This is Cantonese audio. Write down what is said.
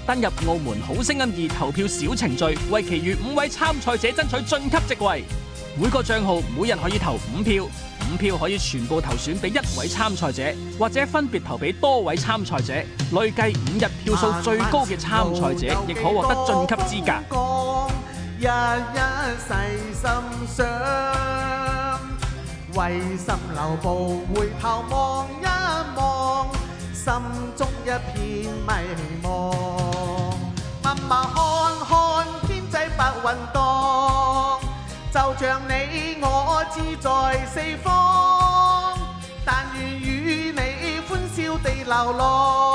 登入澳門好聲音2投票小程序，為其餘5位參賽者爭取晉級席位。每個帳號每人可以投5票，5票可以全部投選俾1位參賽者，或者分別投俾多位參賽者。累計5日票數最高嘅參賽者，亦可獲得晉級資格。日日細心想，為心留步回頭望一望，心中一片迷茫。默默看看天際白雲蕩，就像你我志在四方，但願與你歡笑地流浪。